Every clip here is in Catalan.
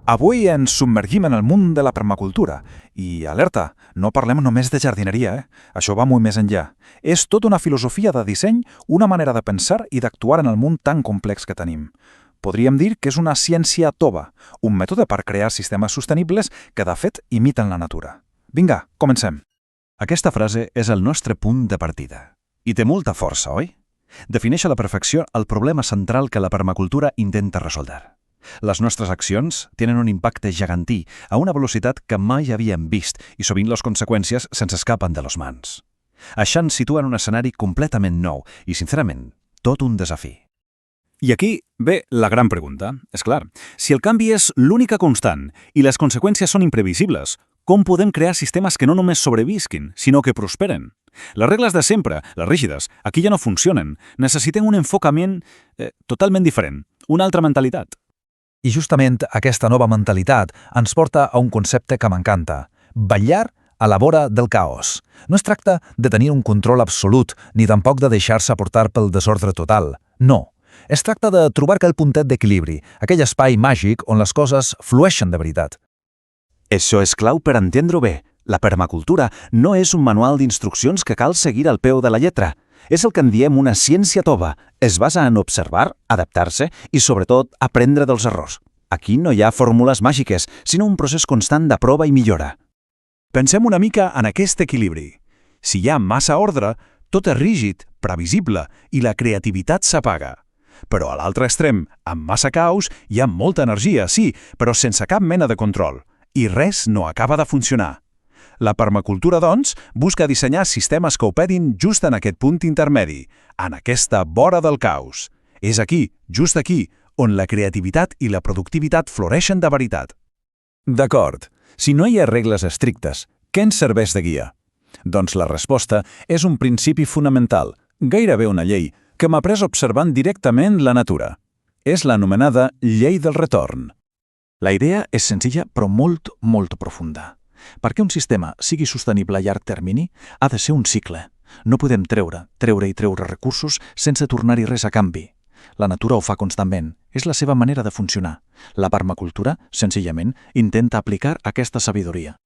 Avui ens submergim en el món de la permacultura i, alerta, no parlem només de jardineria, Això va molt més enllà. És tota una filosofia de disseny, una manera de pensar i d'actuar en el món tan complex que tenim. Podríem dir que és una ciència tova, un mètode per crear sistemes sostenibles que, de fet, imiten la natura. Vinga, comencem. Aquesta frase és el nostre punt de partida. I té molta força, oi? Defineix a la perfecció el problema central que la permacultura intenta resoldre. Les nostres accions tenen un impacte gegantí a una velocitat que mai havíem vist i sovint les conseqüències se'ns escapen de les mans. Això ens situa en un escenari completament nou i, sincerament, tot un desafí. I aquí ve la gran pregunta. És clar, si el canvi és l'única constant i les conseqüències són imprevisibles, com podem crear sistemes que no només sobrevisquin, sinó que prosperen? Les regles de sempre, les rígides, aquí ja no funcionen. Necessitem un enfocament totalment diferent, una altra mentalitat. I justament aquesta nova mentalitat ens porta a un concepte que m'encanta: ballar a la vora del caos. No es tracta de tenir un control absolut, ni tampoc de deixar-se portar pel desordre total. No. Es tracta de trobar aquell puntet d'equilibri, aquell espai màgic on les coses flueixen de veritat. Això és clau per entendre-ho bé. La permacultura no és un manual d'instruccions que cal seguir al peu de la lletra. És el que en diem una ciència tova. Es basa en observar, adaptar-se i, sobretot, aprendre dels errors. Aquí no hi ha fórmules màgiques, sinó un procés constant de prova i millora. Pensem una mica en aquest equilibri. Si hi ha massa ordre, tot és rígid, previsible i la creativitat s'apaga. Però a l'altre extrem, amb massa caos, hi ha molta energia, sí, però sense cap mena de control. I res no acaba de funcionar. La permacultura, doncs, busca dissenyar sistemes que operin just en aquest punt intermedi, en aquesta vora del caos. És aquí, just aquí, on la creativitat i la productivitat floreixen de veritat. D'acord. Si no hi ha regles estrictes, què ens serveix de guia? Doncs la resposta és un principi fonamental, gairebé una llei, que m'ha après observant directament la natura. És l'anomenada llei del retorn. La idea és senzilla però molt profunda. Perquè un sistema sigui sostenible a llarg termini, ha de ser un cicle. No podem treure recursos sense tornar-hi res a canvi. La natura ho fa constantment. És la seva manera de funcionar. La permacultura, senzillament, intenta aplicar aquesta sabidoria.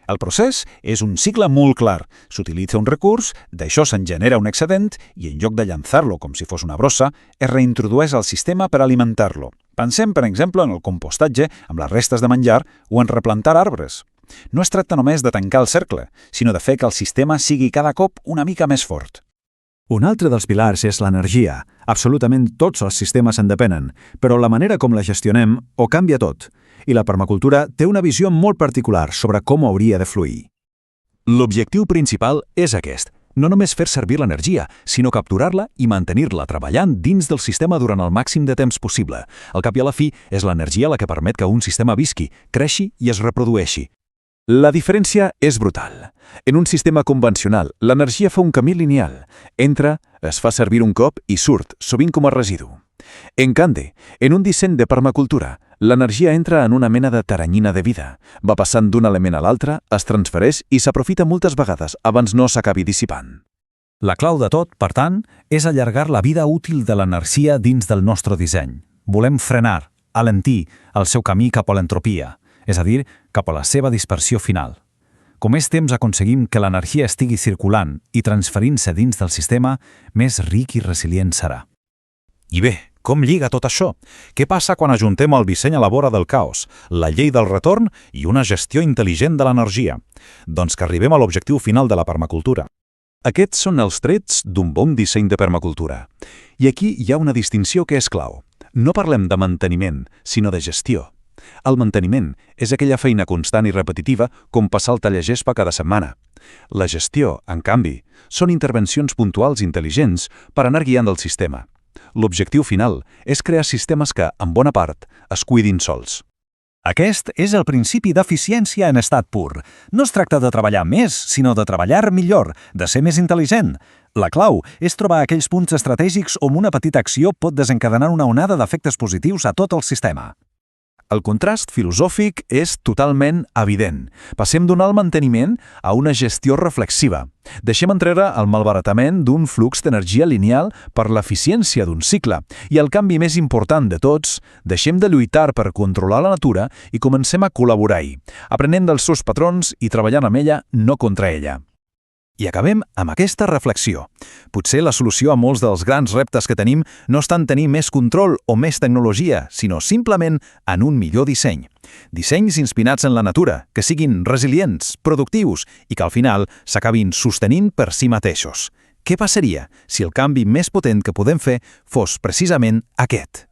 El procés és un cicle molt clar. S'utilitza un recurs, d'això se'n genera un excedent i en lloc de llançar-lo com si fos una brossa, es reintrodueix al sistema per alimentar-lo. Pensem, per exemple, en el compostatge amb les restes de menjar o en replantar arbres. No es tracta només de tancar el cercle, sinó de fer que el sistema sigui cada cop una mica més fort. Un altre dels pilars és l'energia. Absolutament tots els sistemes en depenen, però la manera com la gestionem ho canvia tot. I la permacultura té una visió molt particular sobre com hauria de fluir. L'objectiu principal és aquest: no només fer servir l'energia, sinó capturar-la i mantenir-la treballant dins del sistema durant el màxim de temps possible. Al cap i a la fi, és l'energia la que permet que un sistema visqui, creixi i es reprodueixi. La diferència és brutal. En un sistema convencional, l'energia fa un camí lineal. Entra, es fa servir un cop i surt, sovint com a residu. En canvi, en un disseny de permacultura, l'energia entra en una mena de teranyina de vida. Va passant d'un element a l'altre, es transfereix i s'aprofita moltes vegades abans no s'acabi dissipant. La clau de tot, per tant, és allargar la vida útil de l'energia dins del nostre disseny. Volem frenar, alentir el seu camí cap a l'entropia, és a dir, cap a la seva dispersió final. Com més temps aconseguim que l'energia estigui circulant i transferint-se dins del sistema, més ric i resilient serà. I bé, com lliga tot això? Què passa quan ajuntem el disseny a la vora del caos, la llei del retorn i una gestió intel·ligent de l'energia? Doncs que arribem a l'objectiu final de la permacultura. Aquests són els trets d'un bon disseny de permacultura. I aquí hi ha una distinció que és clau. No parlem de manteniment, sinó de gestió. El manteniment és aquella feina constant i repetitiva com passar el tallagespa cada setmana. La gestió, en canvi, són intervencions puntuals intel·ligents per anar guiant el sistema. L'objectiu final és crear sistemes que, en bona part, es cuidin sols. Aquest és el principi d'eficiència en estat pur. No es tracta de treballar més, sinó de treballar millor, de ser més intel·ligent. La clau és trobar aquells punts estratègics on una petita acció pot desencadenar una onada d'efectes positius a tot el sistema. El contrast filosòfic és totalment evident. Passem d'un alt manteniment a una gestió reflexiva. Deixem enrere el malbaratament d'un flux d'energia lineal per l'eficiència d'un cicle. I el canvi més important de tots, deixem de lluitar per controlar la natura i comencem a col·laborar-hi, aprenent dels seus patrons i treballant amb ella, no contra ella. I acabem amb aquesta reflexió. Potser la solució a molts dels grans reptes que tenim no està en tenir més control o més tecnologia, sinó simplement en un millor disseny. Dissenys inspirats en la natura, que siguin resilients, productius i que al final s'acabin sostenint per si mateixos. Què passaria si el canvi més potent que podem fer fos precisament aquest?